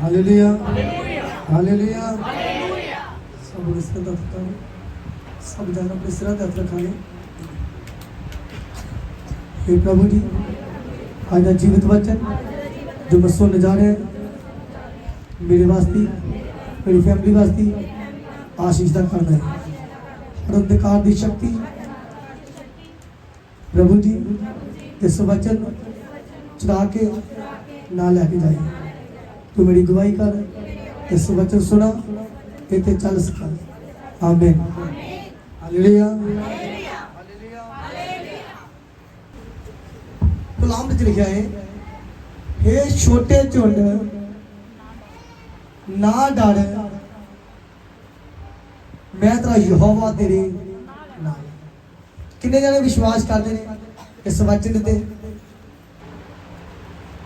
Hallelujah hallelujah. सब इसका सब जन अपने सिर हथ रखांगे। हे प्रभु जी, आज का जीवित वचन जो मैं सुनने जा रहे हैं, मेरे वास्ते, मेरी फैमिली वास्ते आशीष का करना है। और अंधकार की शक्ति प्रभु जी इस वचन चढ़ा के ना लैके जाए। तू मेरी गवाही कर, इस वचन सुना इतने चल सका। आमीन हालेलुया। गुलाम में लिखा है, हे छोटे झुंड ना डर, मैं तेरा यहोवा तेरे नाल। किन्ने जाने विश्वास करते हैं इस वचन ते?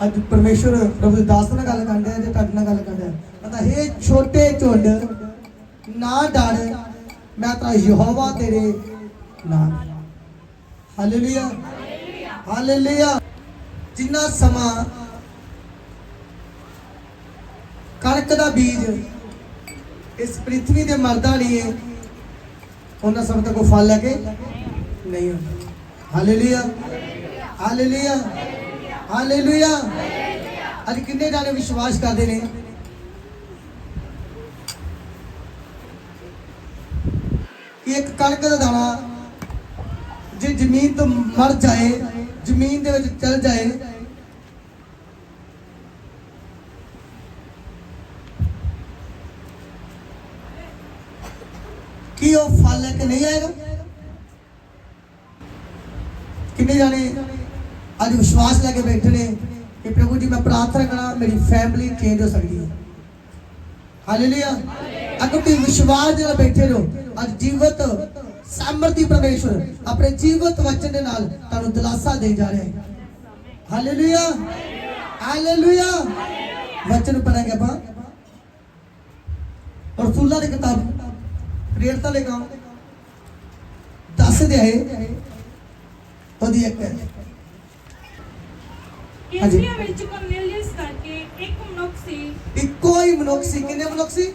अज परमेश्वर प्रभु दास नाल गल करदे हैं, तुहाडे नाल गल करदे हैं। पता हे छोटे झुंड ना डर, मैं तेरा यहोवा तेरे नाल। Hallelujah hallelujah. जिन्ना समा कणक दा बीज इस पृथ्वी दे मरदा नहीं है, उन्ना समय तक कोई फल लैके नहीं होता। Hallelujah hallelujah hallelujah. अज किन्ने जाने विश्वास करते हैं कि एक कणक का दाना जे जमीन तो मर जाए, जमीन दे विच चल जाए, कि वो फल लेके नहीं आएगा? किन्ने जाने आज विश्वास लेके बैठे ने कि प्रभु जी मैं प्रार्थना करा मेरी फैमिली चेंज हो सकती है। हालेलुया। अगर तुम विश्वास दे नाल बैठे रहो, आज जीवित सामर्थी परमेश्वर अपने जीवित वचन दे नाल तुहानू दिलासा दे जा रहे हैं। Hallelujah hallelujah. वचन पढ़ेंगे अपा और रसूलां दी किताब प्रेरितां दे काम 10 अध्याय ओदी एक कैसरिया विच कुरनेलियस करके एक मनुख सी। इक्को ही मनुख सी। किन्ने मनुख सी?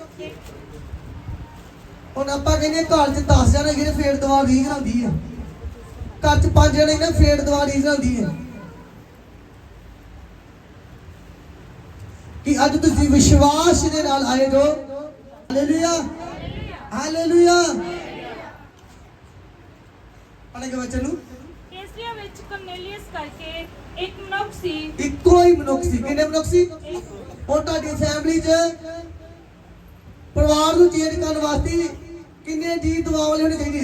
हुण आपां कहने घर च 10 जने कि फेर दवा रीझ होंदी है, घर च 5 जने ने फेर दवा रीझ होंदी है। कि अज तुसीं विश्वास दे नाल आए जो। Hallelujah hallelujah. पढ़ेंगे वचन नूं। कैसरिया विच कुरनेलियस करके एक मनुख सी। इक्को ही मनुख सी। किन्ने मनुख सी? और तुहाडी फैमिली च परिवार नूं चेंज करन वास्ते किन्ने जी दुआ वाले होने चाहिए?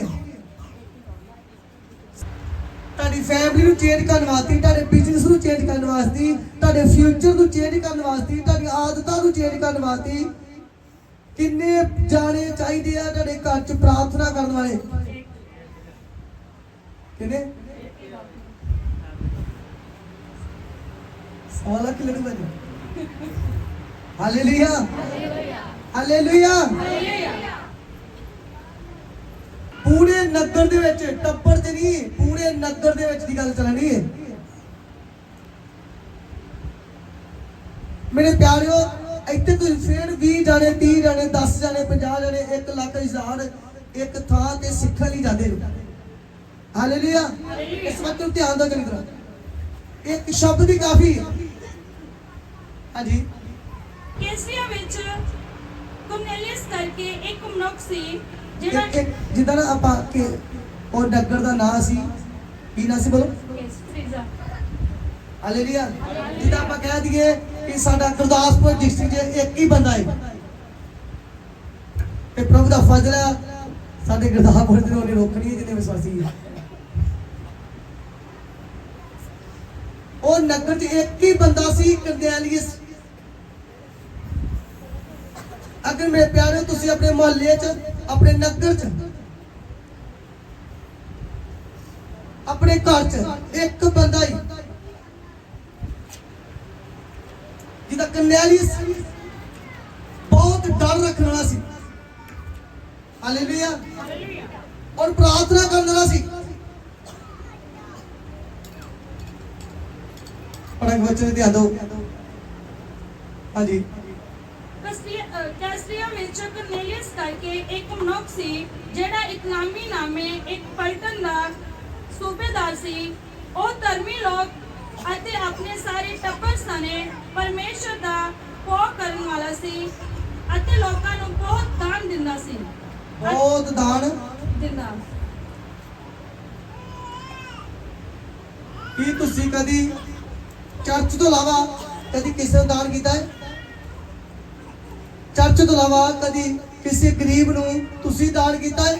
तुहाडी फैमिली नूं चेंज करन वास्ते, तुहाडे बिजनेस नूं चेंज करन वास्ते, तुहाडे फ्यूचर नूं चेंज करन वास्ते, तुहाडी आदतां नूं चेंज करन वास्ते किन्ने जाने चाहिए आ तुहाडे घर च प्रार्थना करन वाले? किन्ने? सवाल कि लड़ू बने। Hallelujah hallelujah. पूरे नगर दे विच, टब्बर च नहीं, पूरे नगर दे विच दी गल चलनी है। मेरे प्यारिओ, इत्थे तुसीं फिर 20 जाने, 30 जाने, 10 जाने, 50 जाने, 1 लाख, 1000 एक थां ते सिक्खण लई जांदे ने। हालेलुया। इस वक्त ध्यान दो चंगी तरह, एक शब्द भी काफी है। हाँ जी। कैसरिया विच कुरनेलियस करके एक मनुख सी जिहड़ा जिदा ना आपां के और नगर दा नाम सी, की नाम सी बोलो? कैसरिया। हालेलुया। जिदा आपां कह दिए कि साडा गुरदासपुर डिस्ट्रिक्ट च एक ही बंदा है, ते प्रभु दा फजल है साडे गुरदासपुर दे ओने रोकनी है जिन्ने विश्वासी है। और नगर च एक ही बंदा सी, कुरनेलियस। अगर मेरे प्यारे तुसी अपने मोहल्ले च, अपने नगर च, अपने घर च एक बंदा ही जिदा कुरनेलियस बहुत डर रखने वाला सी। हालेलुया। और प्रार्थना करने वाला सी। पढ़ेंगे बच्चे ध्यान दो। हाँ जी। कैसरिया ਵਿੱਚ ਕਰਨੇਲੀਅਸ ਕਰਕੇ ਇੱਕ ਮਨੁੱਖ ਸੀ ਜਿਹੜਾ ਇਕਨਾਮੀ ਨਾਮੇ ਇੱਕ ਪਲਟਨ ਦਾ ਸੂਬੇਦਾਰ ਸੀ। ਉਹ ਧਰਮੀ ਲੋਕ ਅਤੇ ਆਪਣੇ ਸਾਰੇ ਟੱਬਰ ਸਣੇ ਪਰਮੇਸ਼ਰ ਦਾ ਭੋਗ ਕਰਨ ਵਾਲਾ ਸੀ ਅਤੇ ਲੋਕਾਂ ਨੂੰ ਬਹੁਤ ਦਾਨ ਦਿੰਦਾ ਸੀ। ਬਹੁਤ ਦਾਨ ਦਿੰਦਾ। ਕੀ ਤੁਸੀਂ ਕਦੀ ਚਰਚ ਤੋਂ ਇਲਾਵਾ ਕਦੀ ਕਿਸੇ ਨੂੰ ਦਾਨ ਕੀਤਾ ਹੈ? ਚਰਚ ਤੋਂ ਇਲਾਵਾ ਕਦੀ ਕਿਸੇ ਗਰੀਬ ਨੂੰ ਤੁਸੀਂ ਦਾਨ ਕੀਤਾ ਹੈ?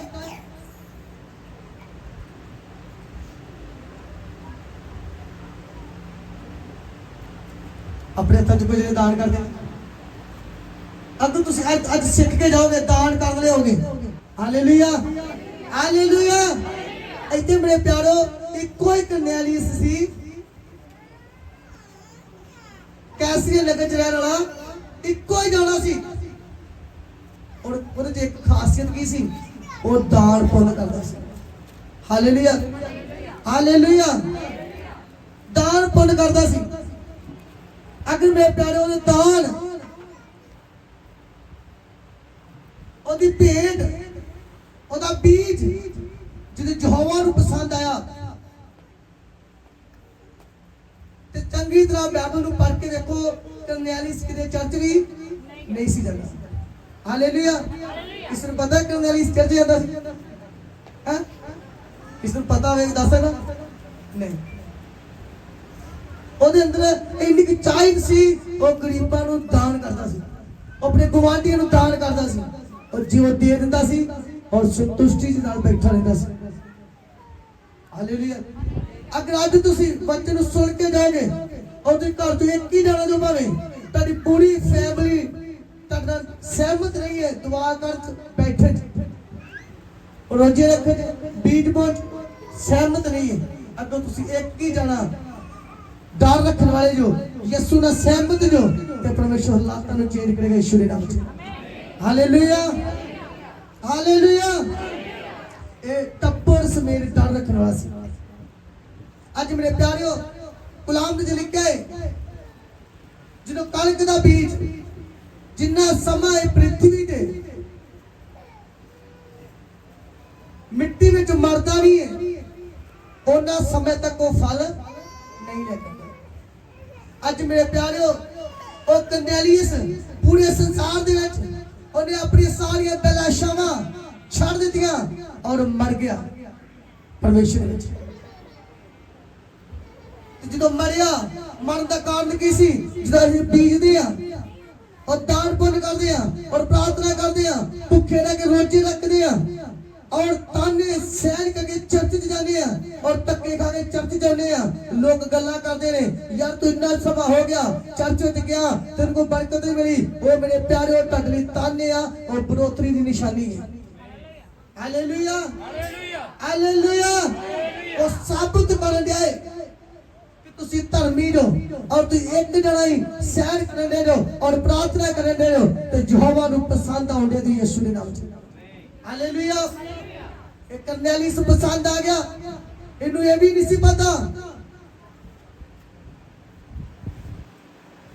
ਆਪਣੇ ਹੱਥਾਂ 'ਚ ਕੋਈ ਜਿਹੜੇ ਦਾਨ ਕਰਦੇ ਨੇ, ਅਗਰ ਤੁਸੀਂ ਅੱਜ ਸਿੱਖ ਕੇ ਜਾਓਗੇ ਦਾਨ ਕਰ ਲਿਓਗੇ। Hallelujah hallelujah. ਇੱਥੇ ਮੇਰੇ ਪਿਆਰੋ ਇੱਕੋ ਹੀ ਕਰਨੇਲੀਅਸ ਸੀ, कैसरिया नगर च रहने वाला इक्को ही जाना सी। और ਉਹਦੇ ਚ ਇੱਕ ਖਾਸੀਅਤ ਕੀ ਸੀ? ਉਹ ਦਾਨ ਪੁੰਨ ਕਰਦਾ ਸੀ। Hallelujah hallelujah. ਦਾਨ ਪੁੰਨ ਕਰਦਾ ਸੀ। ਅਗਰ ਮੇਰੇ ਪਿਆਰੇ ਉਹਦੇ ਦਾਨ, ਉਹਦੀ ਭੇਡ, ਉਹਦਾ ਬੀਜ ਜਿਹਦੇ ਯਹੋਵਾ ਨੂੰ ਪਸੰਦ ਆਇਆ, ਤੇ ਚੰਗੀ ਤਰ੍ਹਾਂ ਬਾਈਬਲ ਨੂੰ ਪੜ੍ਹ ਕੇ ਦੇਖੋ ਕਰਨੇਲੀਅਸ ਕਿਤੇ ਚਰਚ ਵੀ ਨਹੀਂ ਸੀ ਜਾਂਦਾ। ਹਾਲੇਲੂਇਆ। ਕਿਸ ਨੂੰ ਪਤਾ ਕਰਨੇਲੀਅਸ ਚਰਚ ਜਾਂਦਾ ਸੀ? ਹੈ ਕਿਸ ਨੂੰ ਪਤਾ ਹੋਵੇ ਦੱਸ ਸਕਦਾ? ਨਹੀਂ। ਉਹਦੇ ਅੰਦਰ ਇੰਨੀ ਕਿ ਚਾਹਤ ਸੀ, ਉਹ ਗਰੀਬਾਂ ਨੂੰ ਦਾਨ ਕਰਦਾ ਸੀ, ਆਪਣੇ ਗੁਆਂਢੀਆਂ ਨੂੰ ਦਾਨ ਕਰਦਾ ਸੀ, ਔਰ ਜੋ ਦੇ ਦਿੰਦਾ ਸੀ ਔਰ ਸੰਤੁਸ਼ਟੀ ਦੇ ਨਾਲ ਬੈਠਾ ਰਹਿੰਦਾ ਸੀ। ਹਾਲੇਲੂਇਆ। अगर अज तुसी बच्चे सुन के जाओगे और घर तो एक ही जाना जो भावे तारी पूरी फैमिली सहमत नहीं है, दुआ कर बैठे रोजे रखे बीज बोझ सहमत नहीं है। अगर तुसी एक ही जाना डर रखने वाले जो यसु ना सहमत जो ते परमेश्वर अल्लाह तानु चेंज करेगा यीशु के नाम से। Hallelujah hallelujah. ए टप्पर समेत डर रखने वाला सी। ਅੱਜ ਮੇਰੇ ਪਿਆਰਿਓ ਗੁਲਾਮ ਨੇ ਲਿਖਿਆ ਹੈ, ਜਦੋਂ ਕਣਕ ਦਾ ਬੀਜ ਜਿੰਨਾ ਸਮਾਂ ਇਹ ਪ੍ਰਿਥਵੀ ਤੇ ਮਿੱਟੀ ਵਿੱਚ ਮਰਦਾ ਨਹੀਂ ਹੈ, ਉਹਨਾਂ ਸਮੇਂ ਤੱਕ ਉਹ ਫਲ ਨਹੀਂ ਲੈ ਸਕਦਾ। ਅੱਜ ਮੇਰੇ ਪਿਆਰਿਓ ਉਹ ਕਰਨੇਲੀਅਸ ਪੂਰੇ ਸੰਸਾਰ ਦੇ ਵਿੱਚ ਉਹਨੇ ਆਪਣੀ ਸਾਰੀਆਂ ਬੇਲਾਸ਼ਾਵਾਂ ਛੱਡ ਦਿੱਤੀਆਂ ਔਰ ਮਰ ਗਿਆ ਪਰਮੇਸ਼ਰ ਵਿੱਚ। ਜਦੋਂ ਮਰਿਆ ਮਰਨ ਦਾ ਕਾਰਨ ਕੀ ਸੀ? ਜਦੋਂ ਅਸੀਂ ਬੀਜਦੇ ਆ ਔਰ ਦਾਨ ਪੁੰਨ ਕਰਦੇ ਆ ਔਰ ਪ੍ਰਾਰਥਨਾ ਕਰਦੇ ਆ, ਭੁੱਖੇ ਰਹਿ ਕੇ ਰੋਜ਼ੇ ਰੱਖਦੇ ਆ ਔਰ ਤਾਨੇ ਸਹਿਣ ਕਰਕੇ ਚਰਚ 'ਚ ਜਾਂਦੇ ਆ ਔਰ ਧੱਕੇ ਖਾ ਕੇ ਚਰਚ ਜਾਂਦੇ ਆ। ਲੋਕ ਗੱਲਾਂ ਕਰਦੇ ਨੇ, ਯਾਰ ਤੂੰ ਇੰਨਾ ਸਮਾਂ ਹੋ ਗਿਆ ਚਰਚ ਵਿੱਚ ਗਿਆ, ਤੈਨੂੰ ਕੋਈ ਬਰਕਤ ਨਹੀਂ ਮਿਲੀ। ਉਹ ਮੇਰੇ ਪਿਆਰੇ ਤੁਹਾਡੇ ਲਈ ਤਾਨੇ ਆ ਔਰ ਬਰੋਤਰੀ ਦੀ ਨਿਸ਼ਾਨੀ ਹੈ। Hallelujah hallelujah. ਉਹ ਸਾਬਤ ਕਰਨ ਦਿਆਏ ਤੁਸੀਂ ਧਰਮੀ ਜੋ ਔਰ ਤੁਸੀਂ ਇੱਕ ਜਣਾ ਹੀ ਸਹਿਣ ਕਰਨ ਦੇ ਜੋ ਔਰ ਪ੍ਰਾਰਥਨਾ ਕਰਨ ਦੇ ਜੋ ਤੇ ਯਹੋਵਾ ਨੂੰ ਪਸੰਦ ਆਉਂਦੇ ਦੀ ਯਿਸੂ ਦੇ ਨਾਮ 'ਚ। ਹਾਲੇਲੂਇਆ। ਇਹ ਕਰਨੇਲੀਅਸ ਪਸੰਦ ਆ ਗਿਆ। ਇਹਨੂੰ ਇਹ ਵੀ ਨਹੀਂ ਸੀ ਪਤਾ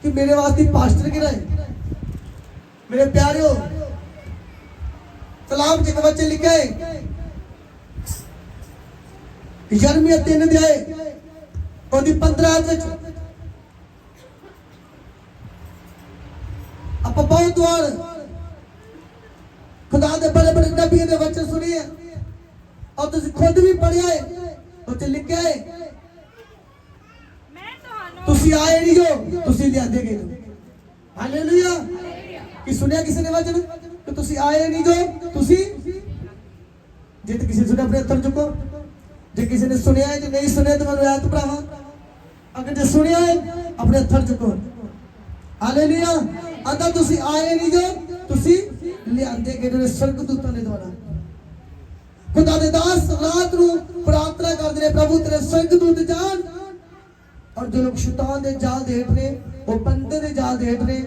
ਕਿ ਮੇਰੇ ਵਾਸਤੇ ਪਾਸਟਰ ਕਿਹੜਾ ਹੈ। ਮੇਰੇ ਪਿਆਰਿਓ ਕਲਾਮ 'ਚ ਇੱਕ ਵਚਨ ਲਿਖਿਆ ਹੈ, ਯਰਮੀਆ 3 ਅਧਿਆਏ ਉਹਦੀ 15 ਵਿੱਚ ਆਪਾਂ ਬਹੁਤ ਵਾਰ खुदा दे बड़े बड़े नबियों दे वचन सुनिए और तुसी खुद भी पढ़िया है। उत्ते लिखा है तुसी आए नहीं जो तुसी लियादे गए। हालेलुया। कि सुनिया किसी ने वचन कि तुसी आए नहीं जो तुसी जे तो किसी ने सुनिया अपने हथ चुको, जे किसी ने सुनिया है जो नहीं सुनिया तो मैं याद भरावा, अगर जो सुनिया है अपने हथ चुको। हालेलुया। आंदा तुसी आए नहीं जो तुसी लियादे गए स्वर्गदूतां दे द्वारा। खुदा दे दास रात नूं प्रार्थना करदे ने, प्रभु तेरे स्वर्गदूत जान और जो लोग शैतान दे जाल दे हेठ ने वो बंदे दे जाल दे हेठ ने,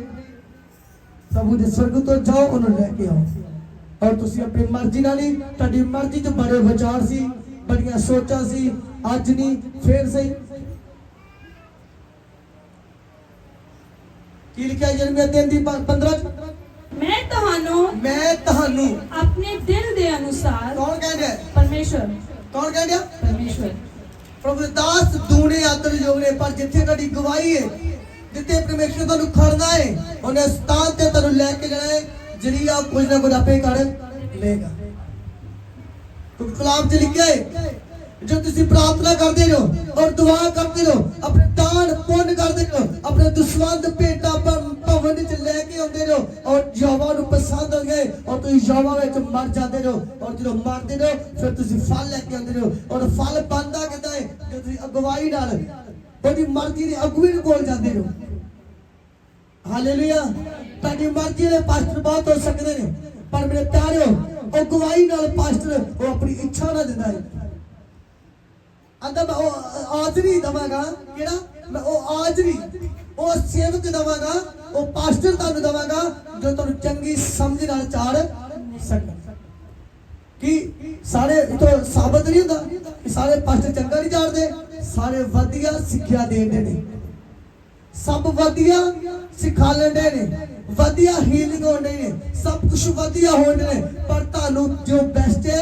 प्रभु दे स्वर्गदूत जाओ उन्हें लेके आओ। और तुसी अपनी मर्जी नाल ही तुहाडी मर्जी च बड़े विचार सी, बड़ियां सोचां सी, अज नहीं फिर सही। की लिखा यिर्मयाह 3:15 ਤੁਹਾਨੂੰ अपने दिल दे अनुसार ਕੌਣ ਕਹਿੰਦਾ ਹੈ? परमेश्वर ਕੌਣ ਕਹਿੰਦਾ? परमेश्वर ਪ੍ਰਭੂ ਦੇ ਦਾਸ ਦੂਣੇ ਆਦਰ ਯੋਗ ਨੇ, ਪਰ ਜਿੱਥੇ ਤੁਹਾਡੀ ਗਵਾਹੀ ਹੈ, ਜਿੱਥੇ ਪਰਮੇਸ਼ਰ ਤੁਹਾਨੂੰ ਖੜਨਾ ਹੈ, ਉਹਨੇ ਸਥਾਨ ਤੇ ਤੁਹਾਨੂੰ ਲੈ ਕੇ ਜਾਣਾ ਹੈ। ਜਰੀਆ ਕੁਝ ਨਾ ਕੁਝ ਆਪੇ ਕਰ ਲੇਗਾ। ਕਿਉਂਕਿ ਕਲਾਮ 'ਚ ਲਿਖਿਆ ਹੈ, जो तुसी प्रार्थना करते रहो और दुआ करते रहो, अपने दान पुण्य करते रहो, अपने दुश्मन भेटा भवन च लेके आते रहो, और यहोवा नूं पसंद हो गए और तुम यहोवा विच मर जाते रहो, और जो मरते रहो फिर तुसी फल लेके आते रहो। और फल बनता किदां है? जो तुसी अगवाई नाल ओदी मर्जी दी अगुवी नूं कोल जाते रहो। हालेलुया। तुहाडी मर्जी दे पास्टर बहुत हो सकदे ने, पर मेरे प्यारेओ अगवाई नाल पास्टर वो अपनी इच्छा ना दिंदा है। आंदा मैं वो आजरी दवांगा, केड़ा मैं वो आजरी वो सेवक दवांगा, वो पास्टर तानू दवांगा जो तानू चंगी समझ नाल चाड़ सकदा। कि सारे तो साबित नहीं हुंदा कि सारे पास्टर चंगा नहीं चाड़दे, सारे वधिया सिक्ख्या देंदे ने, सब वधिया सिखा लेंदे ने, वधिया हीलिंग होंदे ने, सब कुछ वधिया होंदे ने, पर तानू जो बेस्ट है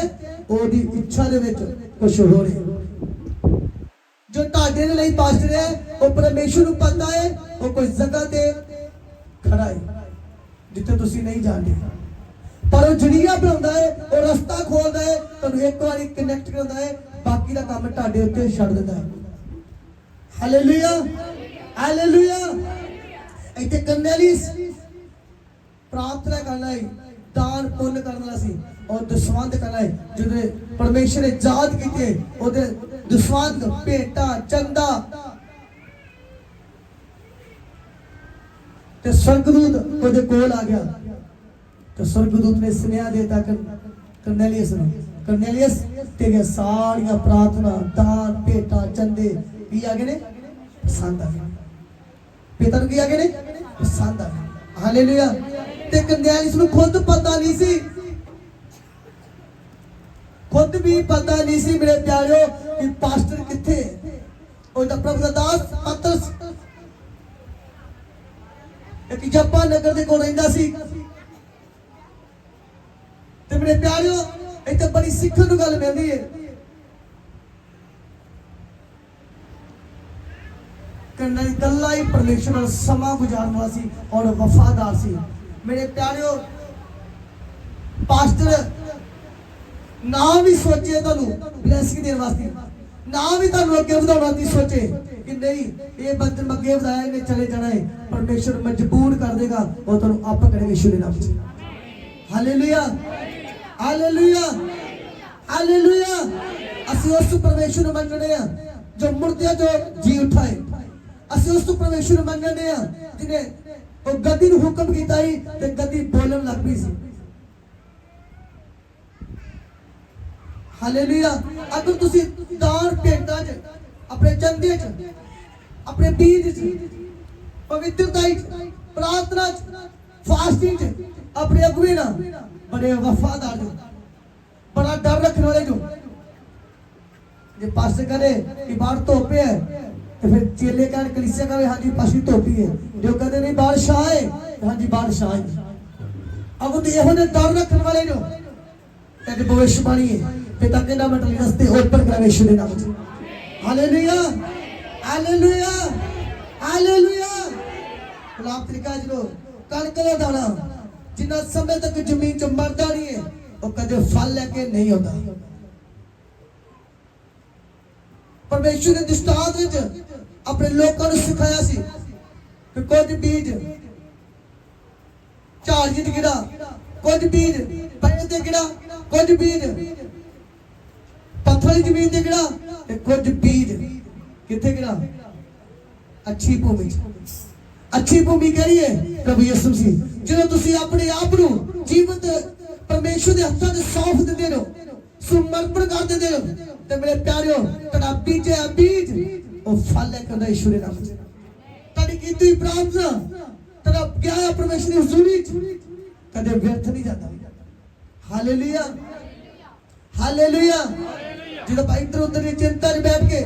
ओदी इच्छा दे विच कुछ हो रहा। जो ताड़े ने नहीं पास्टर है वो परमेश्वर को पता है, वो कोई जगह ते खड़ा है जिथे तुसी नहीं जानते, पर वो जरिया बनाता है, वो रास्ता खोलता है, तुहानू एक बारी कनेक्ट करता है, बाकी दा काम ताड़े उत्ते छड़ दिंदा है। Hallelujah hallelujah. इत्थे कर्नेलियस प्रार्थना करना है, दान पुण्य करना सी और दसवंध करना है। जो परमेश्वर ने जाद कीते ओदे दसवंध भेटा चंदा ते स्वर्गदूत ओदे कोल आ गया, तो स्वर्गदूत ने स्नेहा देता कर्नेलियस नूं, कर्नेलियस तेरी सारियां प्रार्थना दान भेटा चंदे की आ गए ने पसंद आ गए, पिता नूं की आ गए ने पसंद आ गए। हालेलुया। ते कर्नेलियस नूं खुद पता नहीं सी, खुद भी पता नहीं सी मेरे प्यारिओ कि पास्टर किथे, और प्रभु दा दास पतरस एक जप्पा नगर दे कोल रहिंदा सी। ते मेरे प्यारिओ इत्थे बड़ी सिੱਖਣ ਨੂੰ ਗੱਲ ਮਿਲਦੀ है। कन्ने कल्ला ही परमेश्वर नाल समा गुजारन वाला सी और वफादार सी। मेरे प्यारिओ पास्टर ना भी सोचे तुहानू ब्लेसिंग देने वास्ते, ना भी तुहानू अगे वधाउण वास्ते सोचे कि नहीं ये बंदे अगे वधाया इन्हें चले जाना है, परमेश्वर मजबूर कर देगा, वो तुहानू आप करेगा यीशु दे नाम च। Hallelujah hallelujah hallelujah. असि उस परमेश्वर नूं मनने आ जो मुर्दियां जो जी उठाए, असि उस परमेश्वर नूं मनने आ जिन्हें वो गद्दी नूं हुक्म कीता ही ते गद्दी बोलन लग पई सी। हालेलुया। अगर तुसी दान भेंटा च अपने चंदे च अपने बीज च पवित्रता च प्रार्थना च फास्टिंग च अपने अगुवे ना बड़े वफादार जो, बड़ा डर रखने वाले जो, जे पास्टर करे कि बाहर धोपे है तो फिर चेले कहन कलीसिया कहे हाँ जी पास्टर धोपी है, जो कहते नहीं बारिश आए हाँ जी बारिश आए। अब तो यहो ने डर रखने वाले जो कहते भविष्यवाणी है पिता के नाम में रस्ते ओपन करा यीशु के नाम से। Hallelujah hallelujah hallelujah. गुलाम तरीका जो कणक दा दाना जिन्ना समय तक जमीन च मरदा नहीं है वो कदे फल लेके नहीं होता। परमेश्वर ने दृष्टांत विच अपने लोगों को सिखाया सी कि कुछ बीज झाड़ी ते गिरा, कुछ बीज पेड़ ते गिरा, कुछ बीज पत्थर जमीन ते गिरा, कुछ बीज किथे गिरा अच्छी भूमि। अच्छी भूमि कही है प्रभु यीशु मसीह। जो तुसी अपने आप नूं जीवित परमेश्वर के हत्थां ते सौंप दिंदे हो, समर्पण कर दिंदे हो, ते मेरे प्यारिओ तुहाडा बीजे बीज वो फल लेकर आंदा यीशु दे नाम च। तुहाडी कीती हुई प्रार्थना तुहाडा क्या परमेश्वर की हुजूरी च कदे व्यर्थ नहीं जाता। Hallelujah hallelujah. जो इधर उधर चिंता च बैठ के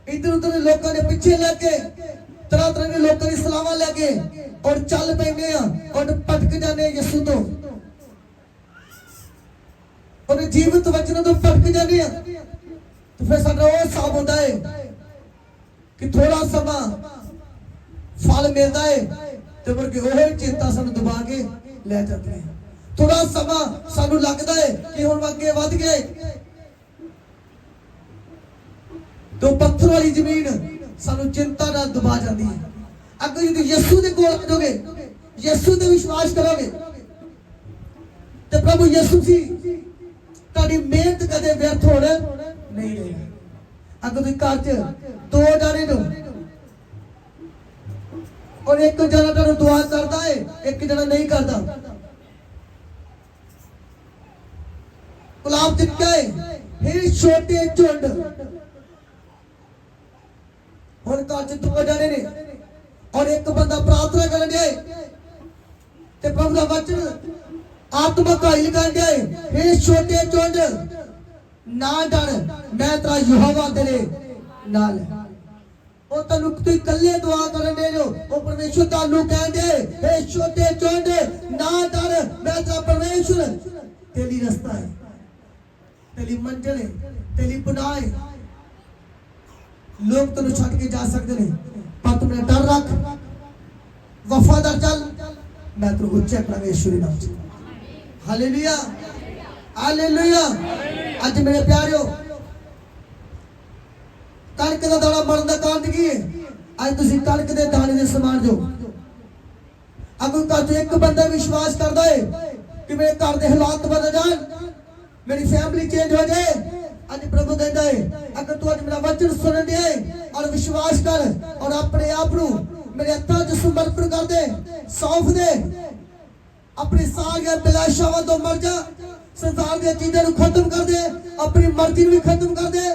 इधर उधर लोगों ने पीछे लग के तरह तरह के लोगों की सलाह लेके और चल पैने और भटक भटक जाने यीशु तो और जीवित वचन तो भटक जाने तो फिर साडा वो हिसाब होता है कि थोड़ा समा फल मिलता है तो मुड़ के वही चिंता सानू दबा के ले जाती है। थोड़ा समा सानू लगता है कि हुण अगे वध गए तो पत्थर वाली जमीन सानू चिंता नाल दबा जाती है। अगर यदि यीशु दे कोल आ जाओगे, यीशु ते विश्वास करोगे तो प्रभु यीशु जी ताड़ी मेहनत कदे व्यर्थ होने नहीं रहेगी। अगर तुम घर च दो जाने नो और एक जना तानू दुआ करता है, एक जना नहीं करता, गुलाब दिखता है हे छोटे झुंड और घर च दो जाने ने और एक बंदा प्रार्थना करन दे ते प्रभु दा वचन आत्मा काइल कर दे हे छोटे झुंड ना डर मैं तेरा यहोवा तेरे नाल है। ओ तनु तू इकल्ले दुआ करन दे जो ओ परमेश्वर तानू कह दे हे छोटे झुंड ना डर मैं तेरा परमेश्वर तेरी रास्ता है, तेरी मंजिल है, तेरी पनाह है। लोग तेन छड़ के जा सकते हैं पर तू मेरा डर रख, वफादार चल, मैं तेरे उच्चा करा यीशु के नाम से। Hallelujah hallelujah. आज मेरे प्यारियो कणक दा दाना मरन दा कारण की है? आज तुसी कणक दे दाने दे समान जो अगर कल एक बंदा विश्वास करता है कि मेरे घर के हालात बदल जान, मेरी फैमिली चेंज हो जाए, आज प्रभु कहता है अगर तू आज मेरा वचन सुन दे और विश्वास कर और अपने आप को मेरे हत्थों च समर्पण कर दे, सौंप दे, अपनी सारी अभिलाषावां तो मर जा, संसार दी चीज़ां को खत्म कर दे, अपनी मर्जी को भी खत्म कर दे,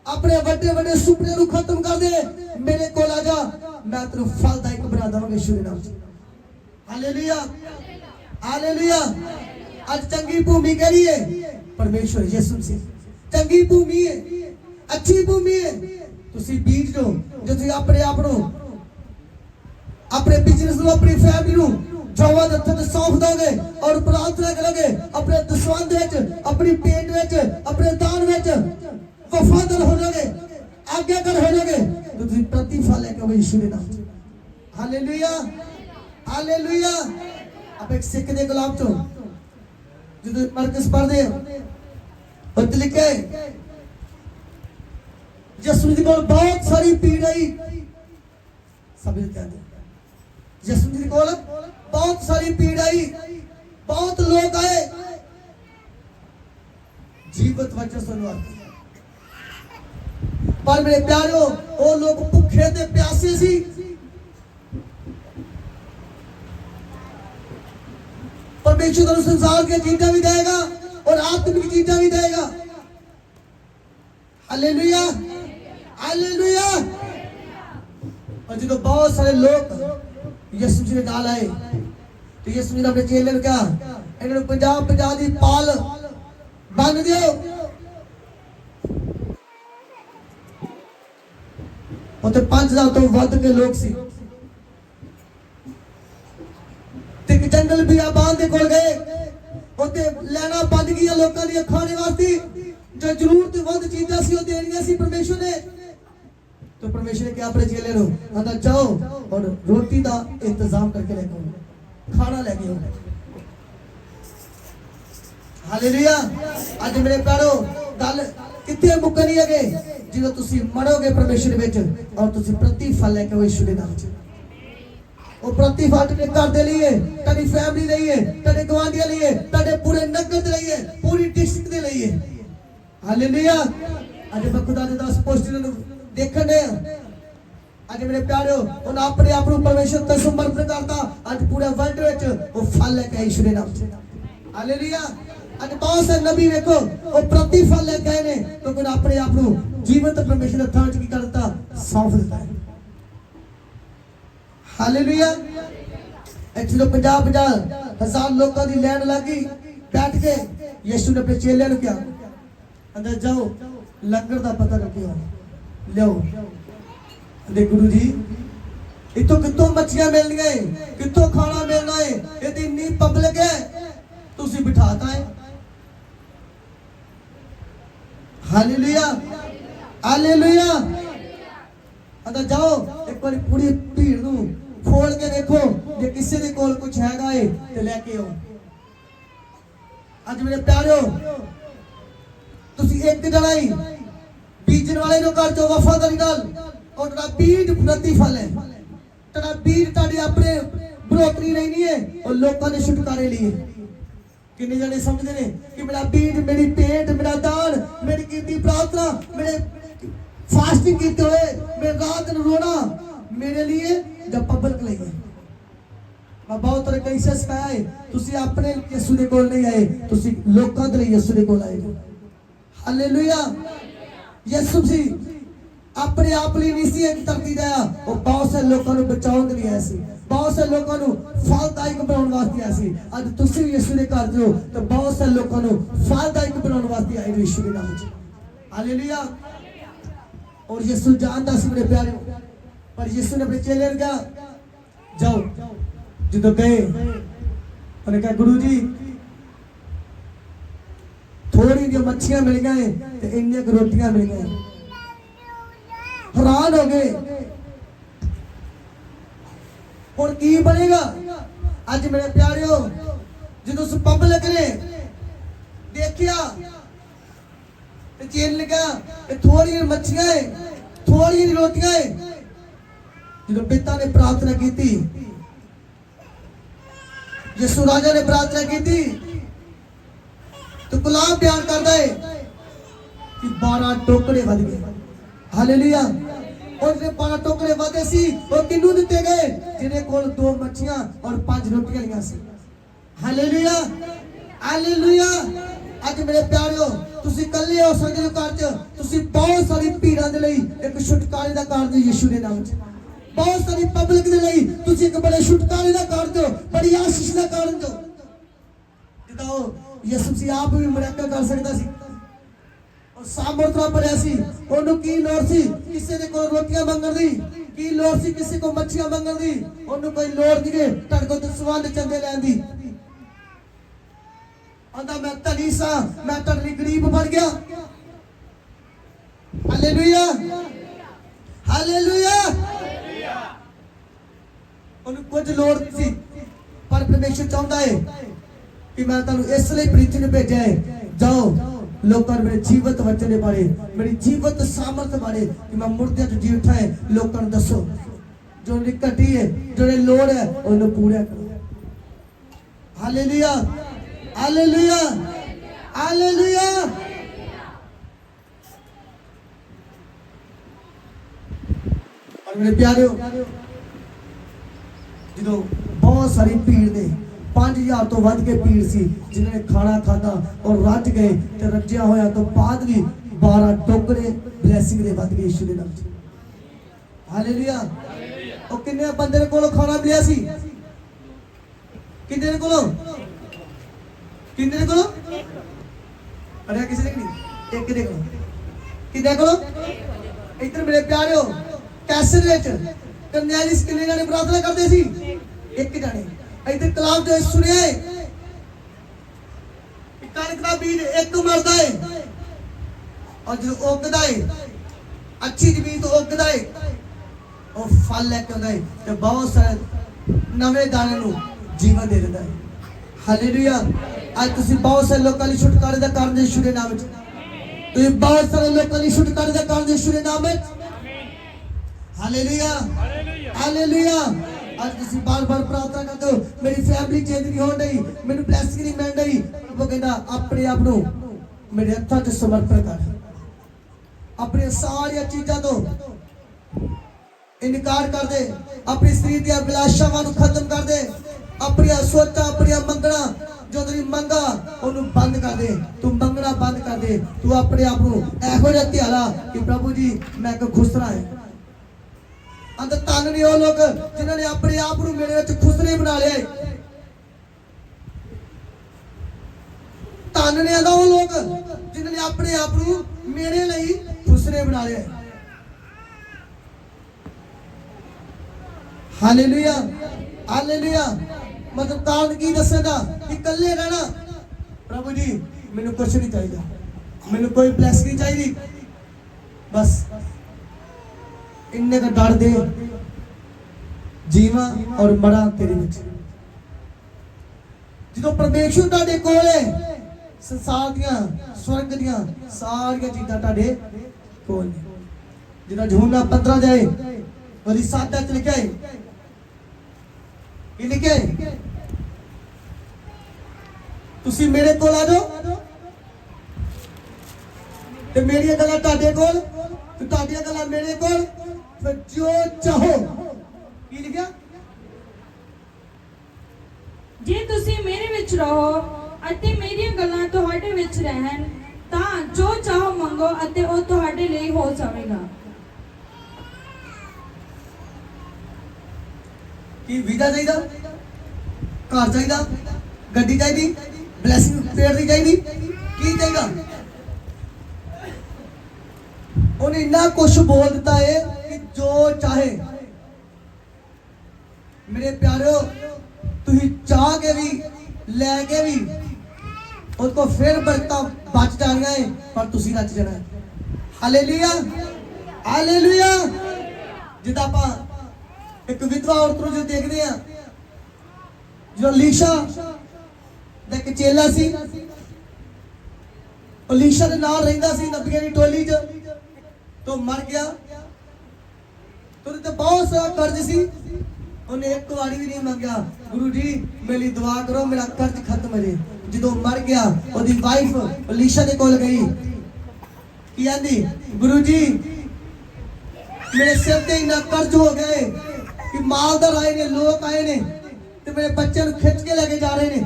अपने बड़े बड़े सुपने को खत्म कर दे, मेरे को आ जा, मैं तेरे फलदायक बना दूंगा यीशु के नाम से। Hallelujah hallelujah. आज चंगी भूमि कह रही है परमेश्वर यीशु से, चंगी भूमि है, अच्छी भूमि है। तुसी बीज दो जो तुसी अपने आप को, अपने बिजनेस को, अपनी फैमिली को जवा दत्त में सौंप दोगे और प्रार्थना करोगे अपने दसवंध विच, अपनी पेट विच, अपने दान विच वफादार हो जाओगे, आज्ञाकार हो जाओगे तो तुसी प्रतिफल लेके यीशु के नाम से। Hallelujah hallelujah. अब एक सिख दे गुलाम चो जो मरकस पढ़ दे और लिखे यीशु जी को बहुत सारी पीड़ आई, सब कहते यीशु जी को बहुत सारी पीड़ आई, बहुत लोग आए जीवित वचन सुनवाते, पर मेरे प्यारो वो लोग भूखे ते प्यासे सी, परमेश्वर संसार की चीजें भी देगा और आत्मिक चीजें भी देगा। Hallelujah hallelujah. और जो बहुत सारे लोग यीशु जी के नाल आए तो यीशु जी ने अपने चेले ने कहा इन्होंने 50 दी पाल बन दियो, उते 5000 तो वध के लोग सी ते जंगल बियाबान दे कोल गए, उते लेना बंद किया लोकां दी खाने वास्ते जो जरूरतमंद चीज़ां सी ओ देनियां सी परमेश्वर ने। तो परमेश्वर ने क्या अपने चेले नो अंदर जाओ और रोटी का इंतजाम करके लेके आओ, खाना लेके आओ। हालेलुया। आज मेरे प्यारो गल कितने मुकनी है जो तुसी मरोगे परमेश्वर विच और तुसी प्रतिफल लेके आओ यीशु के नाम से। वो प्रतिफल तेरे घर दे लिए, तेरी फैमिली दे लिए, तेरे गवांढियां लिए, तेरे पूरे नगर दे लिए, पूरी डिस्ट्रिक्ट दे लिए। हालेलुया। आज मैं खुदा दे दास पोस्टर देखने आज मेरे प्यारे उन्हें अपने आप को परमेश्वर तक समर्पण करता, आज पूरे वर्ल्ड विच वो फल लेके आए यीशु के नाम से। हालेलुया। आज बहुत से नबी देखो वो प्रतिफल लेके आए ने क्योंकि उन्हें अपने आप को जीवंत परमेश्वर के थान च की करता सौंप देता है। हालेलुया। एक्चुअली 50,000 लोगों की लाइन लगी, बैठ के यीशु ने अपने चेले ने क्या अंदर जाओ लंगर का पता रखियो लो दे गुरु जी इतो कितों मछलियां मिलनी है, कितों खाना मिलना है, चाहता है। Hallelujah, hallelujah. अंदर जाओ, एक बार पूरी भीड़ नूं खोल के देखो, जे किसी दे कोल कुछ हैगा है ते लेके आओ। अज मेरे प्यारो, तुसी एक जणा ही बीजन वाले नो घर चो वफादारी नाल और तेरा बीज प्रतिफल है। तेरा बीज ताड़ी अपने बरोतरी नहीं है और लोगों ने छुटकारे लिए। किन्ने जने समझदे ने कि मेरा बीज, मेरी पेट, मेरा दान, मेरी कीती प्रार्थना, मेरे फास्टिंग कीते हुए, मेरे रात ਨੂੰ रोना मेरे लिए जब पब्लिक ਲਈ है। मैं बहुत तरह कई से सिखाया है, तुसी अपने यीशु दे कोल नहीं आए, तुसी लोकां दे ਲਈ यीशु दे कोल आए। हालेलुया। यीशु जी अपने आप ਲਈ नहीं सी एक धरती दा, वो बहुत से लोगों ਨੂੰ बचाਉਣ ਲਈ आया ਸੀ, बहुत से लोगों ਨੂੰ फलदायक बनाਉਣ ਵਾਸਤੇ आया ਸੀ। ਅੱਜ ਤੁਸੀਂ ਵੀ ਯीशु ਦੇ ਘਰ ਜੋ ਤੇ बहुत से लोगों ਨੂੰ फलदायक बनाਉਣ ਵਾਸਤੇ ਆਏ ਹੋ ਯीशु ਦੇ ਨਾਮ ਵਿੱਚ। हालेलुया। और यीशु जानता सी मेरे प्यारे, पर यीशु ने अपने चेले ने कहा जाओ, जो गए उन्हें कहा गुरु जी थोड़ी जो मच्छियां मिल गए तो इन्नी रोटियां मिल गई। हैरान हो गए, और की बनेगा। आज मेरे प्यारे, जो उस पब्लिक ने देखिया चेल ने कहा थोड़ी मच्छियां थोड़ी रोटियां। जो पिता ने प्रार्थना की थी, यीशु राजा ने प्रार्थना की थी, तो गुलाम बयान करता है कि 12 टोकरे वध गए। हालेलुया। और जो 12 टोकरे वादे सी वो किन्नू दिते गए, जिन्हें कोल 2 मच्छियां और 5 रोटियां लिया सी। Hallelujah, hallelujah. आज मेरे प्यारिओ, तुसी कल्ले हो सकदे हो घर च, तुसी बहुत सारी भीड़ां दे लई एक छुटकारे दा कारण यीशु दे नाम च, बहुत सारी पब्लिक दे लई तुसी एक बड़े छुटकारे दा कारण जो, बड़ी आशीष दा कारण जो। जिदा यीशु जी आप भी मिरेकल कर सकदा सी और सामर्थ्य भरिया सी, ओनू की लोड़ सी किसी दे कोल रोटियां मंगण दी, की लोड़ सी किसी को मच्छियां मंगण दी, ओनू कोई लोड़ नहीं तुहाडे कोल दसवंध चंदे लैण दी। आंदा मैं धनी सा, मैं तुहाडे गरीब बन गया। Hallelujah, hallelujah. ओनू कुछ लोड़ सी, पर परमेश्वर चाहता है कि मैं तुहानू इसलिए पृथ्वी में भेजा है, जाओ लोगों ने मेरे जीवित वचन बारे, मेरी जीवित सामर्थ बारे कि मैं मुर्दियां जो जी उठा है लोगों ने दसो, जो घटी है, जो लोड़ है उन्हें पूरा करो। Hallelujah, hallelujah, hallelujah. और मेरे प्यारे, जो बहुत सारी भीड़ ने 5000 तो वध के भीड़ सी, जिन्होंने खाना खादा और रज गए, ते रजिया होया तो बाद भी 12 टोकरे ब्लेसिंग दे वध गए यीशु दे नाम च। हालेलुया। और किन्ने बंदे कोलों खाना मिलिया सी, किन्ने कोलों, किन्ने कोलों, अरे किसी ने नहीं, एक दे कोलों, किन्ने कोलों। इधर मेरे प्यारे, कैसे रेट कन्यालिस किन्ने जाने प्रार्थना करते सी, एक जाने। इधर कलाम जो सुनिया है, कणक का बीज एक मरदा है और जो उगदा है, अच्छी जमीन तो उगदा है और फल लेके आंदा है, ते बहुत सारे नवे दाने नु जीवन दे देता है। हालेलुया। आज तुसी बहुत सारे लोकां दी छुटकारे दा कारण यीशु दे नाम च, तुसी बहुत सारे लोकां दी छुटकारे दा कारण यीशु दे नाम च। Hallelujah, hallelujah. आज तुसी बार-बार प्रार्थना करते हो, मेरी फैमिली चेंज नहीं हो रही, मेनू ब्लेसिंग नहीं मिल रही, वो कहना अपने आप नु मेरे हत्थां च समर्पण कर, अपनी सारी चीज़ां तो इनकार कर दे, अपनी स्त्री दी अभिलाषावां नु खत्म कर दे, अपनी सोचा, अपनी मंगना जो तेरी मंगा उन्हें बंद कर दे, तू मंगना बंद कर दे, तू अपने आप नु ऐहो जिहा ध्याला कि प्रभु जी मैं एक खुसरा है। अंदर तन नहीं वो लोग जिन्होंने अपने आप को मेरे विच खुसरे बना लिया है, तन नहीं आता वो लोग जिन्होंने अपने आप को मेरे लिए खुसरे बना लिया है। Hallelujah, hallelujah. मतलब कारण की दसेगा कि कल्ले रहना प्रभु जी मैनू कुछ नहीं चाहिए, मैनू कोई ब्लैस नहीं चाहिए, बस इन्ने का डर दे जीवा और मरा तेरे विच। जो परमेश्वर तुहाडे कोल है, संसार दियां स्वर्ग दियां सारियां चीज़ां तुहाडे कोल ने। जिदा यूहन्ना 15 जाए वरी 7 च लिखा है, ये लिखा है तुसी मेरे कोल आ जाओ ते मेरी गल्लां तुहाडे कोल ते तुहाडियां गल्लां मेरे कोल, फिर जो चाहो। की लिखा? ਜੇ ਤੁਸੀਂ ਮੇਰੇ ਵਿੱਚ ਰਹੋ ਅਤੇ ਮੇਰੀਆਂ ਗੱਲਾਂ ਤੁਹਾਡੇ ਵਿੱਚ ਰਹਿਣ ਤਾਂ ਜੋ ਚਾਹੋ ਮੰਗੋ ਅਤੇ ਉਹ ਤੁਹਾਡੇ ਲਈ ਹੋ ਜਾਵੇਗਾ। ਕੀ ਵੀਜ਼ਾ ਚਾਹੀਦਾ, ਘਰ ਚਾਹੀਦਾ, ਗੱਡੀ ਚਾਹੀਦੀ, ਬਲੇਸਿੰਗ ਪੇੜ ਦੀ ਚਾਹੀਦੀ, ਕੀ ਚਾਹੀਦਾ? ਉਹਨੇ ਇੰਨਾ ਕੁਝ ਬੋਲ ਦਿੱਤਾ ਹੈ ਕਿ ਜੋ ਚਾਹੇ। ਮੇਰੇ ਪਿਆਰਿਓ ਤੁਸੀਂ ਚਾਹ ਕੇ ਵੀ ਲੈ ਕੇ ਵੀ ਉਹ ਤੋਂ ਫਿਰ ਬਰਕਤਾਂ ਬਚ ਜਾਣੀਆਂ ਹੈ, ਪਰ ਤੁਸੀਂ ਰਚ ਜਾਣਾ ਹੈ। Hallelujah, hallelujah. ਜਿੱਦਾਂ ਆਪਾਂ ਇੱਕ ਵਿਧਵਾ ਔਰਤ ਨੂੰ ਜੋ ਦੇਖਦੇ ਆ, ਜੋ ਅਲੀਸ਼ਾ ਦਾ ਇੱਕ ਚੇਲਾ ਸੀ, ਅਲੀਸ਼ਾ ਦੇ ਨਾਲ ਰਹਿੰਦਾ ਸੀ ਨਬੀਆਂ ਦੀ ਟੋਲੀ 'ਚ, ਤੋਂ ਮਰ ਗਿਆ। ਤੇ ਉਹਦੇ ਤੇ ਬਹੁਤ ਸਾਰਾ ਕਰਜ਼ ਸੀ, ਉਹਨੇ ਇੱਕ ਵਾਰੀ ਵੀ ਨਹੀਂ ਮੰਗਿਆ ਗੁਰੂ ਜੀ ਮੇਰੇ ਲਈ ਦੁਆ ਕਰੋ ਮੇਰਾ ਕਰਜ਼ ਖਤਮ ਹੋ ਜੇ। ਜਦੋਂ ਮਰ ਗਿਆ ਉਹਦੀ ਵਾਈਫ ਅਲੀਸ਼ਾ ਦੇ ਕੋਲ ਗਈ, ਕੀ ਆਂਦੀ, ਗੁਰੂ ਜੀ ਮੇਰੇ ਸਿਰ ਤੇ ਇੰਨਾ ਕਰਜ਼ ਹੋ ਗਏ ਕਿ ਮਾਲਦਾਰ ਆਏ ਨੇ, ਲੋਕ ਆਏ ਨੇ ਤੇ ਮੇਰੇ ਬੱਚੇ ਨੂੰ ਖਿੱਚ ਕੇ ਲੈ ਕੇ ਜਾ ਰਹੇ ਨੇ।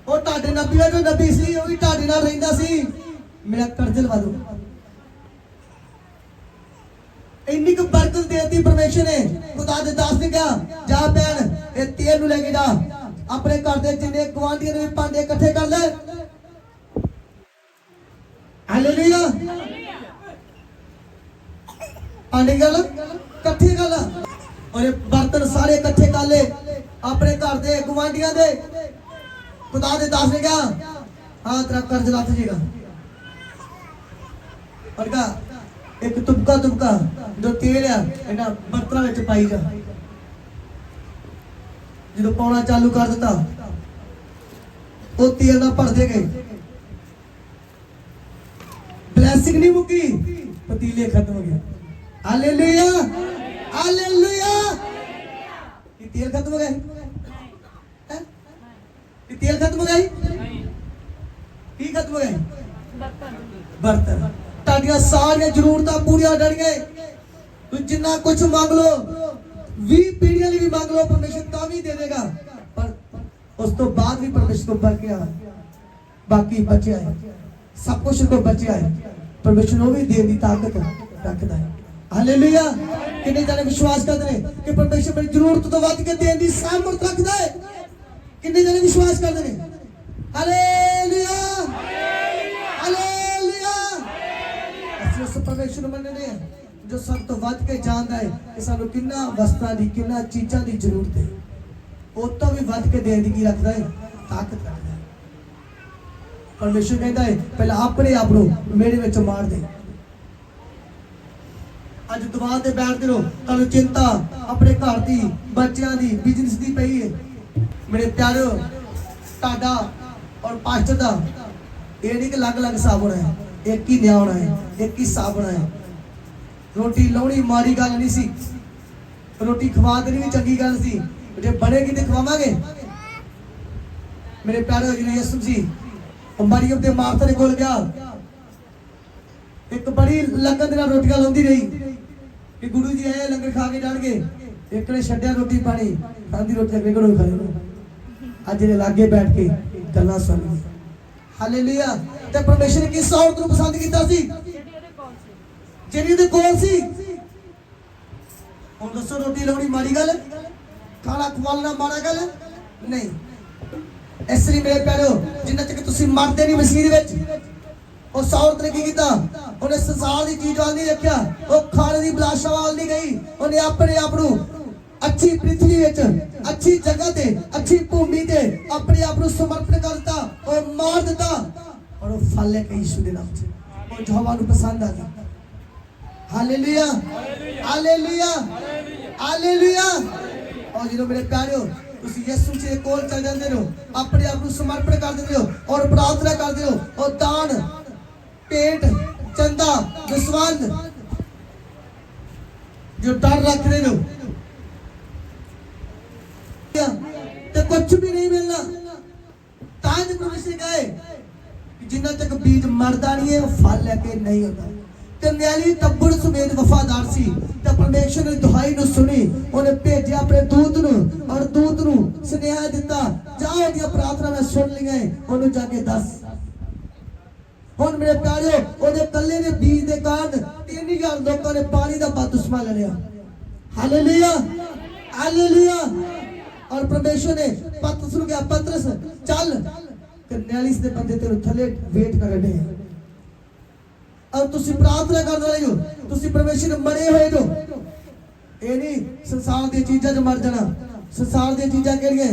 ਉਹ ਤੁਹਾਡੇ ਨਬੀਆਂ ਜੋ ਨਬੀ ਸੀ ਉਹ ਵੀ ਤੁਹਾਡੇ ਨਾਲ ਰਹਿੰਦਾ ਸੀ, ਮੇਰਾ ਕਰਜ਼ ਲਵਾ ਦਿਓ। ਇੰਨੀ ਕੁ ਬਰਕਤ ਦੇਤੀ ਪਰਮੇਸ਼ਰ ਨੇ। ਖੁਦਾ ਦੇ ਦਾਸ ਨੇ ਕਿਹਾ ਜਾ ਭੈਣ ਇਹ ਤੇਲ ਨੂੰ ਲੈ ਕੇ ਜਾ, ਆਪਣੇ ਘਰ ਦੇ ਜਿੰਨੇ ਗਵਾਂਢੀਆਂ ਦੇ ਭਾਂਡੇ ਇਕੱਠੇ ਕਰ ਲੈ। ਹਾਲੇਲੂਇਆ। ਭਾਂਡੇ ਗੱਲ ਇਕੱਠੇ ਕਰ ਲੈ, ਔਰ ਬਰਤਨ ਸਾਰੇ ਇਕੱਠੇ ਕਰ ਲੈ ਆਪਣੇ ਘਰ ਦੇ ਗਵਾਂਢੀਆਂ ਦੇ। ਖੁਦਾ ਦੇ ਦਾਸ ਨੇ ਕਿਹਾ ਹਾਂ ਤੇਰਾ ਕਰਜ਼ ਲੱਥ ਜਾਏਗਾ। ਔਰ ਕਹਾ ਇੱਕ ਤੁਪਕਾ ਤੁਪਕਾ ਜੋ ਤੇਲ ਆ ਇਹਨਾਂ ਬਰਤਨਾਂ ਵਿੱਚ ਪਾਈ ਜਾ। ਜਦੋਂ ਪਾਉਣਾ ਚਾਲੂ ਕਰ ਦਿੱਤਾ ਉਹ ਤੇਲ ਨਾਲ ਭਰਦੇ ਗਏ, ਬਲੇਸਿੰਗ ਨਹੀਂ ਮੁੱਕੀ, ਪਤੀਲੇ ਖਤਮ ਹੋ ਗਏ। Hallelujah, hallelujah. ਇਹ ਤੇਲ ਖਤਮ ਹੋ ਗਿਆ, ਇਹ ਤੇਲ ਖਤਮ ਹੋ ਗਿਆ, ਕੀ ਖਤਮ ਹੋ ਗਿਆ? ਬਰਤਨ। ਤੁਹਾਡੀਆਂ ਸਾਰੀਆਂ ਜ਼ਰੂਰਤਾਂ ਪੂਰੀਆਂ ਹੋ ਜਾਣਗੀਆਂ। ਤੁਸੀਂ ਜਿੰਨਾ ਕੁਝ ਮੰਗ ਲਓ 20 ਪੀੜ੍ਹੀਆਂ ਲਈ ਵੀ ਮੰਗ ਲਓ ਪਰਮੇਸ਼ਰ ਤਾਂ ਵੀ ਦੇ ਦੇਗਾ, ਪਰ ਉਸ ਤੋਂ ਬਾਅਦ ਵੀ ਪਰਮੇਸ਼ਰ ਤੋਂ ਬਚਿਆ ਬਾਕੀ ਬਚਿਆ ਹੈ, ਸਭ ਕੁਝ ਤੋਂ ਬਚਿਆ ਹੈ। ਪਰਮੇਸ਼ਰ ਉਹ ਵੀ ਦੇਣ ਦੀ ਤਾਕਤ ਰੱਖਦਾ ਹੈ। ਹਾਲੇਲੂਇਆ। ਕਿੰਨੇ ਜਣੇ ਵਿਸ਼ਵਾਸ ਕਰਦੇ ਨੇ ਕਿ ਪਰਮੇਸ਼ਰ ਮੇਰੀ ਜ਼ਰੂਰਤ ਤੋਂ ਵੱਧ ਕੇ ਦੇਣ ਦੀ ਸਾਮਰਥ ਰੱਖਦਾ ਹੈ? ਕਿੰਨੇ ਜਣੇ ਵਿਸ਼ਵਾਸ ਕਰਦੇ ਨੇ? Hallelujah, hallelujah. ਅਸੀਂ ਉਸ ਪਰਮੇਸ਼ਰ ਨੂੰ ਮੰਨਦੇ ਹਾਂ ਜੋ ਸਭ ਤੋਂ ਵੱਧ ਕੇ ਜਾਣਦਾ ਹੈ ਕਿ ਸਾਨੂੰ ਕਿੰਨਾ ਵਸਤਾਂ ਦੀ, ਕਿੰਨਾ ਚੀਜ਼ਾਂ ਦੀ ਜ਼ਰੂਰਤ ਹੈ। ਉਹ ਤੋਂ ਵੀ ਵੱਧ ਕੇ ਦੇਣ ਦੀ ਕੀ ਰੱਖਦਾ ਹੈ? ਤਾਕਤ ਰੱਖਦਾ ਹੈ। ਪਰਮੇਸ਼ਰ ਕਹਿੰਦਾ ਹੈ ਪਹਿਲਾਂ ਆਪਣੇ ਆਪ ਨੂੰ ਮੇਰੇ ਵਿੱਚ ਮਾਰ ਦੇ। ਅੱਜ ਦੁਆ ਤੇ ਬੈਠਦੇ ਰਹੋ, ਤੁਹਾਨੂੰ ਚਿੰਤਾ ਆਪਣੇ ਘਰ ਦੀ, ਬੱਚਿਆਂ ਦੀ, ਬਿਜ਼ਨਸ ਦੀ ਪਈ ਹੈ। ਮੇਰੇ ਪਿਆਰਿਓ ਤੁਹਾਡਾ ਔਰ ਪਾਸਟਰ ਦਾ ਇਹ ਨਹੀਂ ਕਿ ਅਲੱਗ-ਅਲੱਗ ਹਿਸਾਬ ਹੋਣਾ ਹੈ, ਇੱਕ ਹੀ ਨਿਆਂ ਹੋਣਾ ਹੈ, ਇੱਕ ਹੀ ਹਿਸਾਬ ਹੋਣਾ ਹੈ। ਰੋਟੀ ਲਾਉਣੀ ਮਾੜੀ ਗੱਲ ਨਹੀਂ ਸੀ, ਰੋਟੀ ਖਵਾ ਦੇਣੀ ਵੀ ਚੰਗੀ ਗੱਲ ਸੀ, ਜੇ ਬਣੇਗੀ ਤੇ ਖਵਾਵਾਂਗੇ। ਮੇਰੇ ਪਿਆਰਿਓ ਜੀ ਯਿਸੂ ਜੀ ਮਰੀਅਮ ਤੇ ਮਾਰਥਾ ਦੇ ਕੋਲ ਗਿਆ, ਇੱਕ ਬੜੀ ਲਗਨ ਦੇ ਨਾਲ ਰੋਟੀਆਂ ਲਾਉਂਦੀ ਰਹੀ ਕਿ ਗੁਰੂ ਜੀ ਆਏ ਲੰਗਰ ਖਾ ਕੇ ਜਾਣਗੇ। ਇੱਕ ਨੇ ਛੱਡਿਆ ਰੋਟੀ ਪਾਣੀ, ਖਾਂਦੀ ਰੋਟੀ ਅਗਲੇ ਕੋਲੋਂ ਖਾ ਲਈ। ਅੱਜ ਇਹਦੇ ਲਾਗੇ ਬੈਠ ਕੇ ਗੱਲਾਂ ਸੁਣ ਲਈ। ਹਾਲੇਲੂਇਆ। ਤੇ ਪਰਮੇਸ਼ਰ ਨੇ ਕਿਸ ਔਰਤ ਨੂੰ ਪਸੰਦ ਕੀਤਾ ਸੀ? ਜਿਹੜੀ ਉਹਦੇ ਕੋਲ ਸੀ। ਹੁਣ ਦੱਸੋ ਰੋਟੀ ਲਾਉਣੀ ਮਾੜੀ ਗੱਲ, ਖਾਣਾ ਖਵਾਉਣਾ ਮਾੜਾ ਗੱਲ ਨਹੀਂ। ਇਸ ਲਈ ਮੇਰੇ ਪਿਆਰਿਓ ਜਿੰਨਾ ਤੱਕ ਤੁਸੀਂ ਮਰਦੇ ਨਹੀਂ ਮਸੀਹ ਵਿੱਚ, ਉਸ ਔਰਤ ਨੇ ਕੀ ਕੀਤਾ? ਉਹਨੇ ਸੰਸਾਰ ਦੀ ਚੀਜ਼ ਵੱਲ ਨਹੀਂ ਰੱਖਿਆ, ਉਹ ਖਾਣੇ ਦੀ ਬਲਾਸ਼ਾ ਵੱਲ ਨਹੀਂ ਗਈ। ਉਹਨੇ ਆਪਣੇ ਆਪ ਨੂੰ ਅੱਛੀ ਪ੍ਰਿਥਵੀ ਵਿੱਚ, अच्छी जगह ते अच्छी भूमि ते अपने आप को समर्पण करता और मार देता और वो फल लेके यीशु के नाम से और यहोवा को पसंद आ गया। Hallelujah hallelujah hallelujah. और जो मेरे प्यारे ਤੁਸੀਂ ਯਿਸੂ ਦੇ ਕੋਲ ਚੱਲ ਜਾਂਦੇ ਹੋ, ਆਪਣੇ ਆਪ ਨੂੰ ਸਮਰਪਣ ਕਰ ਦਿੰਦੇ ਹੋ ਔਰ ਪ੍ਰਾਰਥਨਾ ਕਰਦੇ ਹੋ ਔਰ ਦਾਨ पेट चंदा दसवंध जो डर रख रहे हो तो कुछ भी नहीं मिलना। ताज परमेश्वर कहे जिन्ना तक बीज मरदा नहीं है फल लेके नहीं होता। ते न्याली टब्बर समेत वफादार सी ते परमेश्वर ने दुहाई नु सुनी, उन्हें भेजा अपने दूत नु और दूत नु सुनेहा दिता जा ओदियां प्रार्थना में सुन लिया ओनु जाके दस। ਹੁਣ ਮੇਰੇ ਪਿਆਰਿਓ ਉਹਦੇ ਕੱਲੇ ਦੇ ਬੀਜ ਦੇ ਕਾਰਨ 3000 ਲੋਕਾਂ ਨੇ ਪਾਣੀ ਦਾ ਬਪਤਿਸਮਾ ਲੈ ਲਿਆ। Hallelujah hallelujah. और परमेश्वर ने पतरस ਨੂੰ ਕਿਹਾ ਪਤਰਸ ਚੱਲ ਤੇ 49 ਦੇ ਬੰਦੇ ਤੇਰੇ ਥੱਲੇ ਵੇਟ ਕਰ ਰਹੇ ਹਨ। और ਤੁਸੀਂ ਪ੍ਰਾਰਥਨਾ ਕਰ ਰਹੇ ਹੋ, ਤੁਸੀਂ ਪਰਮੇਸ਼ਰ ਨੂੰ ਮਰੇ ਹੋਏ ਹੋ। ਇਹ ਨਹੀਂ ਸੰਸਾਰ ਦੀਆਂ ਚੀਜ਼ਾਂ 'ਚ ਮਰ ਜਾਣਾ। ਸੰਸਾਰ ਦੀਆਂ ਚੀਜ਼ਾਂ ਕਿਹੜੀਆਂ?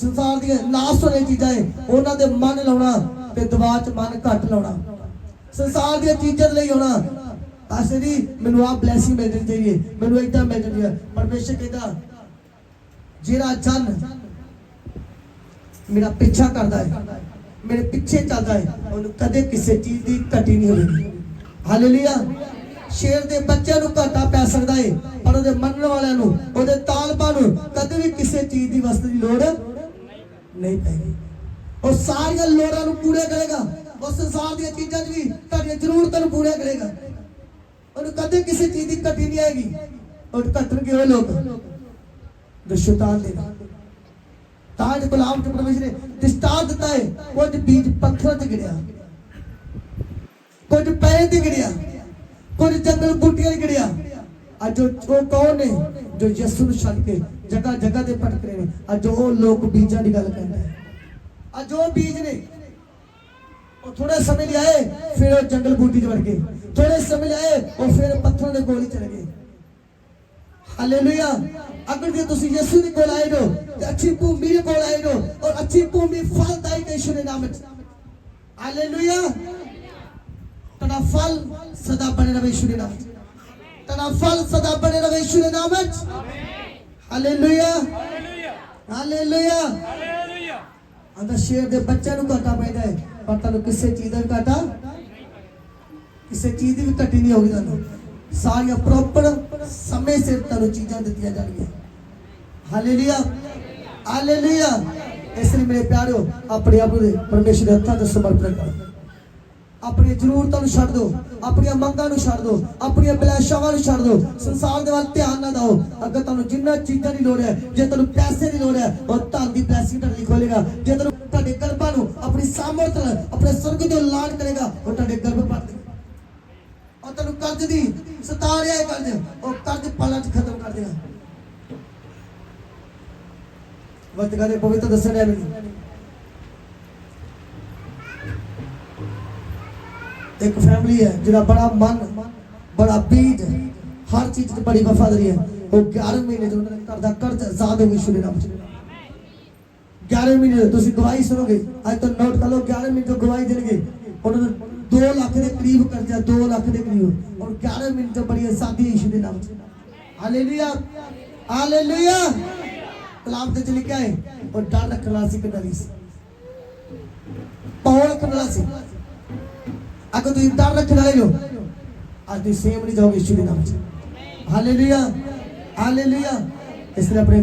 ਸੰਸਾਰ ਦੀਆਂ ਨਾਸ ਹੋਣ ਚੀਜ਼ਾਂ ਹੈ, ਉਹਨਾਂ ਦੇ ਮਨ ਲਾਉਣਾ ਤੇ ਦਵਾ 'ਚ ਮਨ ਘੱਟ ਲਾਉਣਾ। ਸੰਸਾਰ ਦੀਆਂ ਚੀਜ਼ਾਂ ਲਈ ਹੋਣਾ ਆਸੇ ਦੀ ਮੈਨੂੰ ਆ ਬਲੇਸਿੰਗ ਮਿਲਣੀ ਚਾਹੀਦੀ ਹੈ, ਮੈਨੂੰ ਇਦਾਂ ਮਿਲਣੀ ਹੈ। ਪਰਮੇਸ਼ਰ ਕਹਿੰਦਾ ਜਿਹੜਾ ਜਨ ਮੇਰਾ ਪਿੱਛਾ ਕਰਦਾ ਹੈ, ਮੇਰੇ ਪਿੱਛੇ ਚੱਲਦਾ ਹੈ, ਉਹਨੂੰ ਕਦੇ ਕਿਸੇ ਚੀਜ਼ ਦੀ ਘਟੀ ਨਹੀਂ ਹੋਵੇਗੀ। ਹਾਲੇਲੂਇਆ। शेर दे बच्चे ਨੂੰ ਘਾਟਾ ਪੈ ਸਕਦਾ ਹੈ ਪਰ ਉਹਦੇ ਮੰਨਣ ਵਾਲਿਆਂ ਨੂੰ ਉਹਦੇ ਤਾਲਬਾਂ ਨੂੰ ਕਦੇ ਵੀ ਕਿਸੇ ਚੀਜ਼ ਦੀ ਵਸਤ ਦੀ ਲੋੜ ਨਹੀਂ ਪੈਗੀ। ਉਹ ਸਾਰੀਆਂ ਲੋੜਾਂ ਨੂੰ ਪੂਰਾ ਕਰੇਗਾ। ਉਹ ਸੰਸਾਰ ਦੀਆਂ ਚੀਜ਼ਾਂ 'ਚ ਵੀ ਤੁਹਾਡੀਆਂ ਜ਼ਰੂਰਤਾਂ ਨੂੰ ਪੂਰਾ ਕਰੇਗਾ। ਉਹਨੂੰ ਕਦੇ ਕਿਸੇ ਚੀਜ਼ ਦੀ ਘਟੀ ਨਹੀਂ ਆਏਗੀ। ਉਹ ਘਟਣਗੇ ਉਹ ਲੋਕ ਜੋ ਸ਼ੈਤਾਨ ਦੇ ਤਾਜ ਗੁਲਾਮ ਤੇ ਪਰਮੇਸ਼ਰ ਨੇ ਦਿਸਤਾਰ ਦਿੱਤਾ ਹੈ। ਕੁਝ ਬੀਜ ਪੱਥਰਾਂ 'ਤੇ ਗਿਰਿਆ, ਕੁਝ ਪੈਸੇ 'ਤੇ ਗਿਰਿਆ, कुछ जंगल बूटियां गिरिया। अज वो कौन ने जो यीशु ਨੂੰ ਛੱਡ ਕੇ जगह जगह ਤੇ ਭਟਕ ਰਹੇ ਨੇ। अज वो लोग बीजां ਦੀ ਗੱਲ ਕਹਿੰਦਾ ਹੈ। अज वो बीज ने ਉਹ थोड़े समय लिए आए फिर वो जंगल बूटी 'ਚ ਵੜ ਗਏ, थोड़े समय लिए आए ਉਹ फिर पत्थरों ਦੇ ਕੋਲ ਹੀ ਚਲੇ ਗਏ। हालेलुया। अगर जे ਤੁਸੀਂ ਯीशु ਦੇ ਕੋਲ ਆਏ ਹੋ ਤੇ ਅੱਛੀ ਭੂਮੀ ਦੇ ਕੋਲ ਆਏ ਹੋ और अच्छी भूमि फलदायक है यीशु के नाम में। हालेलुया। तेरा फल सदा बने रहे यीशु के नाम में। तेरा फल सदा बने रहे यीशु के नाम में। Hallelujah hallelujah hallelujah. अंदर शेर दे बच्चे ਨੂੰ ਘਾਟਾ ਪੈਂਦਾ ਹੈ ਪਰ ਤੁਹਾਨੂੰ ਕਿਸੇ ਚੀਜ਼ ਦਾ ਘਾਟਾ, ਕਿਸੇ ਚੀਜ਼ ਦੀ ਵੀ ਘਟੀ ਨਹੀਂ ਹੋਗੀ। ਤੁਹਾਨੂੰ ਸਾਰੀਆਂ ਪ੍ਰੋਪਰ ਸਮੇਂ ਸਿਰ ਤੁਹਾਨੂੰ ਚੀਜ਼ਾਂ ਦਿੱਤੀਆਂ ਜਾਣਗੀਆਂ। Hallelujah hallelujah. ਇਸ ਲਈ ਮੇਰੇ ਪਿਆਰਿਓ ਆਪਣੇ ਆਪ ਨੂੰ ਪਰਮੇਸ਼ਰ ਦੇ ਹੱਥਾਂ 'ਚ ਸਮਰਪਣ ਕਰੋ। अपनी जरूरतों को छड़ दो, अपनी मंगां को छड़ दो, अपनी अभिलाषावां को छड़ दो। संसार दे वाल ध्यान ना दो। अगर तुहानू जिन्ना चीज़ां दी लोड़ है, जे तुहानू पैसे दी लोड़ है और धन दी ब्लैसिंग तुहाडे लई खोलेगा। जे तुहानू तुहाडे गर्भां नू अपनी सामर्थ नाल अपने स्वर्ग दे ऐलान करेगा और तुहाडे गर्भ भर देगा। और तुहानू कर्ज दी सता रिहा है कर्ज, और कर्ज पलां च खत्म कर देगा। वचन दे पवित्र दस्सण है मैनूं एक फैमिली है जिहदा बड़ा मन बड़ा बीज हर चीज की बड़ी वफादारी है। वो 11 महीने जो उन्होंने घर का कर्ज आजाद हो गई यीशु के नाम से। 11 महीने तुम गवाही सुनोगे आज तो नोट कर लो। 11 महीने जो गवाही देंगे उन्होंने 2 लाख के करीब कर्जा, 2 लाख के करीब और 11 महीने जो बड़ी आजादी यीशु के नाम से। Hallelujah hallelujah. कलाम ते लिखा है और डर रखना सी कनाली से पौड़ रखना सी। अगर तुम डर रखने वाले हो आज तुम सेम नहीं जाओगे यीशु के नाम से। Hallelujah hallelujah. इसलिए अपने